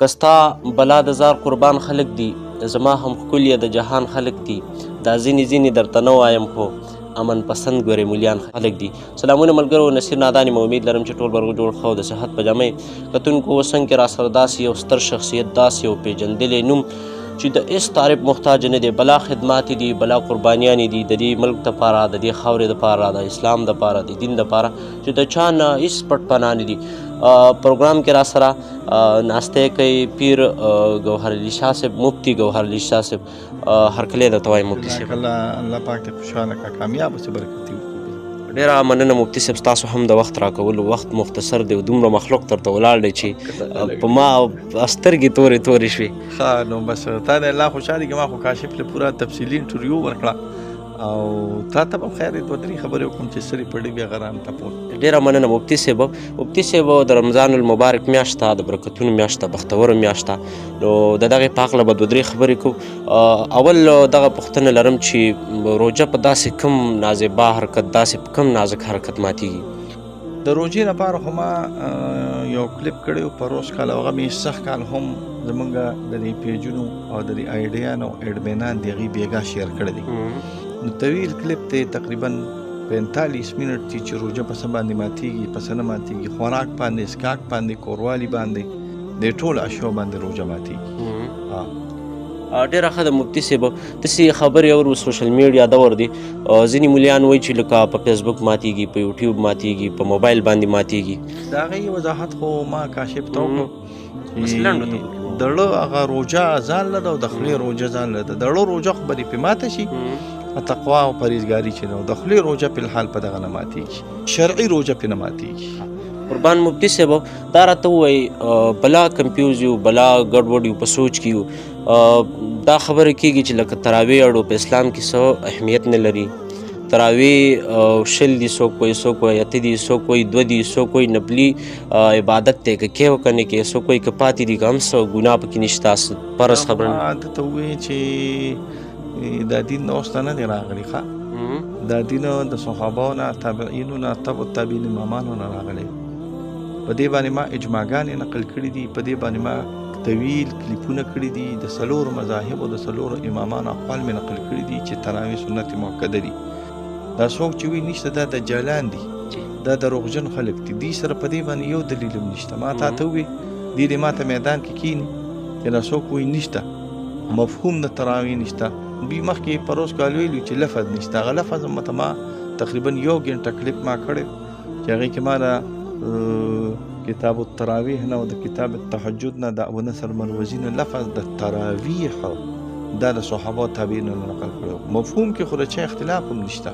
که ستا بلا د زار قربان خلک دي، زما هم ښکلي د جهان خلک دي، دا ځینې درته نه وایم خو امن پسند ګورې مولیان خلک دي. سلامونه ملګرو، نصیر نادان یم. امید لرم چې ټول به روغ جوړ ښه او د صحت په جامه یې. کتونکو اوس کې راسره داسې یو ستر شخصیت، داسې یو پیژندلی نوم چې د هېڅ تعریف محتاج نه دی، بلا خدمات دي، بلا قربانیانې دي د دې ملک دپاره، د دې خاورې دپاره، د اسلام دپاره، د دین دپاره، چې د چا نه هېڅ پټ پناه نه دي. پروګرام کې راسره ناستی کوي پیر ګوهرعلي شاه صاحب، مفتي ګوهرعلي شاه صاحب. هرکلی درته وایم مفتي صاحب. الله پاک دې خوشحاله کړه، کامیاب اوسې، برکتي وکړي. ډېره مننه مفتي صاحب، ستاسو هم د وخت راکولو. وخت مختصر دی، دومره مخلوق درته ولاړ دی چې په ما سترګې تورې شوې. ښه نو بس تا د الله خوشحالي کې ما خو کاشف له پوره تفصیلي انټرویو ورکړه او تا ته به خیر دوه درې خبرې وکړم چې سرې پړې بیا غرام تپوس. ډېره مننه مفتي صاحب. مفتي صاحب، د رمضان المبارک میاشت ده، د برکتونو میاشت ده، بختوره میاشت ده. نو د دغې په هکله به دوه درې خبرې کوو. اول دغه پوښتنه لرم چې روژه په داسې کوم نازیبا حرکت، داسې په کوم نازک حرکت ماتیږي؟ د روژې لپاره خو ما یو کلیپ کړی و پروس کال، او هغه مې سخت کال هم زمونږ د دې پیجونو او د دې آیډیانو ایډمنان د هغې بېګا شیر کړی دی. نو طویل کلیپ دی، تقریبا 45 منټ دی چې روژه په څه باندې ماتیږي، په څه نه ماتیږي، خوراک باندې، اسکاک باندې، کوروالي باندې، د ټولو اشیاو باندې روژه ماتیږي. ډېره ښه ده مفتي صاحب. داسې خبرې اورو، سوشل میډیا دور دی، ځینې مولیان وایي چې لکه په فیسبوک ماتیږي، په یوټیوب ماتیږي، په موبایل باندې ماتیږي. د هغې وضاحت خو ما کاشف ته وکړو بس لنډو ته چې د ړه هغه روژه ځان له ده او د خولې روژه ځان له ده. د ړه روژه خو به دې پرې ماته شي، تقوا او پرهیزګاري چې نه، د خولې روژه په الحال په دغه نه ماتیږي، شرعي روژه پرې نه ماتیږي. قربان مفتي صاحب، دا راته ووایي بلا کنفیوز یو، بلا ګډوډ یو، په سوچ کې یو. دا خبره کېږي چې لکه تراویح اړو په اسلام کې څه اهمیت نه لري. تراویح 20 دي، څوک وایي 8 دي، څوک وایي 2 دي، څوک وایي نفلي عبادت دی، که کې او که نه کې، څوک وایي که پاتې دي که هم څه ګناه پکې نشته، فرض خبره نه. ما درته ووایي چې دا دین نه اوس نه دی راغلی. ښه، دا دین د صحابو نه، تابعینو نه، تبع التابعین امامانو نه راغلی. په دې باندې ما اجماعګانې نقل کړي دي، په دې باندې ما طویل کلیپونه کړي دي، د 4 مذاهبو د 4 امامانو اقوال مې نقل کړي دي چې تراویح سنت مؤکده دي. دا څوک چې وایي نشته، دا دجالان دي، دا دروغجن خلک دي. دوی سره په دې باندې یو دلیل هم نشته. ما تا ته ووایي دوی دې ما ته میدان کې کښېني چې دا څوک وایي نشته، مفهوم د تراویح نشته. دوی مخکې پروس کال ویلي چې لفظ نشته. هغه لفظ ما تقریبا 1 غنټه کلیپ ما کړی چې هغې کې ما کتاب التراویح نه او د کتاب التهجد نه د ابو نصر مروزي نه لفظ د تراویح دا د صحابه تابعین نه نقل کړو. مفهوم کې خو چا اختلاف هم نشته.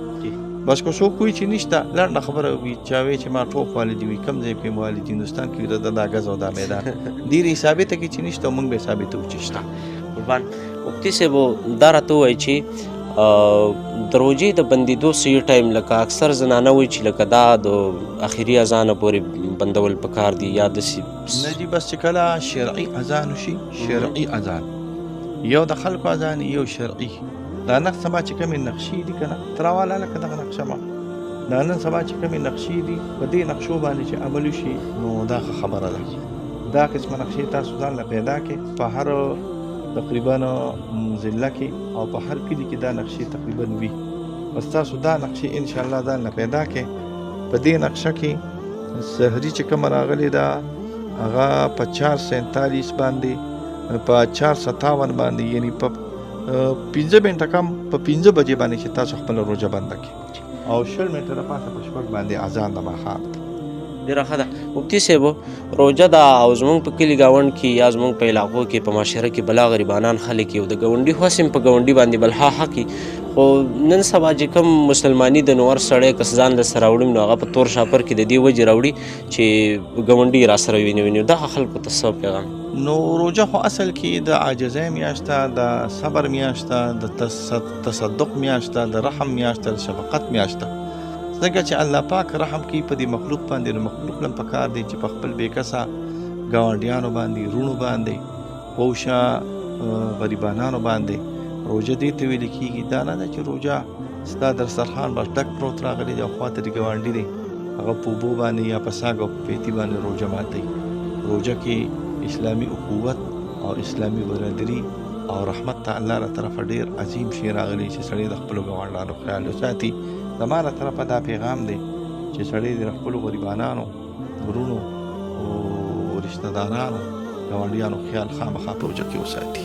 بس کو څوک وایي چې نشته، لنډه خبره وي، چا وایي چې ما ټوپ والدي وي، کوم ځای کې والدي هندوستان کې د دا غز او دا میدان ډېرې ثابته کړي چې نشته، موږ به ثابتوو چې شته. قربان مفتي صاحب، دا راته ووایي چې د روژې د بندېدو صحیح ټایم، لکه اکثر زنانه وایي چې لکه دا د اخري اذانه پورې بندول پکار دي یا داسې نه دي. بس چې کله شرعي اذان وشي، شرعي اذان، یو د خلکو اذان، یو شرعي. دا نن سبا چې کومې نقشې دي که نه، ته راواله لکه دغه نقشه ما، دا نن سبا چې کومې نقشې دي په دې نقشو باندې چې عمل وشي نو دا ښه خبره ده. دا قسمه نقشې تاسو ځان له پیدا کړئ په هر تقریبا ضلع کې او په هر کلي کې دا نقشې تقریبا وي. بس تاسو دا نقشې انشاءالله ځان له پیدا کړئ. په دې نقشه کې سحري چې کومه راغلې ده هغه په 447 باندې، په 457 باندې، یعنی په 15 منټه کم په 15 بجې باندې چې تاسو خپل روژه بنده کړئ او 20 منټه دپاسه په 6 باندې اذان د ماښام. ډېره ښه ده مفتي صاحب. روژه ده او زموږ په کلي ګاونډ کې یا زموږ په علاقو کې په معاشره کې بلا غریبانان خلک یو د ګاونډي حسن په ګاونډي باندې بلها حق وي. خو نن سبا چې کوم مسلماني د نور سړی که ځان له سره راوړي نو هغه په تور شاپر کې د دې وجې راوړي چې ګاونډي را سره ویني. دغه خلکو ته څه پیغام؟ نو روژه خو اصل کې د عاجزۍ میاشت ده، د صبر میاشت ده، د تصدق میاشت ده، د رحم میاشت ده، د شفقت میاشت ده. ځکه چې الله پاک رحم کوي په دې مخلوق باندې، نو مخلوق لم پکار دی چې په خپل بېکسه ګاونډیانو باندې، وروڼو باندې، پوشه غریبانانو باندې روژه دې ته ویل کېږي. دا نه ده چې روژه ستا دسترخوان به ډک پروت راغلی دی او خواته د ګاونډي دی هغه په اوبو باندې یا په ساګ او په پیتي باندې روژه ماتوي. روژه کې اسلامي اخوت او اسلامي برادري او رحمت ته الله له طرفه ډیر عظیم شی راغلی چې سړی د خپلو ګاونډیانو خیال وساتي. زما له طرفه دا پیغام دی چې سړی د خپلو غریبانانو، ورونو او رشتہ دارانو، ګاونډیانو خیال خامخا په وجه کې وساتي.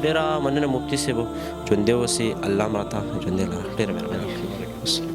ډېره مننه مفتي صاحب، ژوندی اوسئ، الله مو راته ژوندی لره. ډېره مهرباني.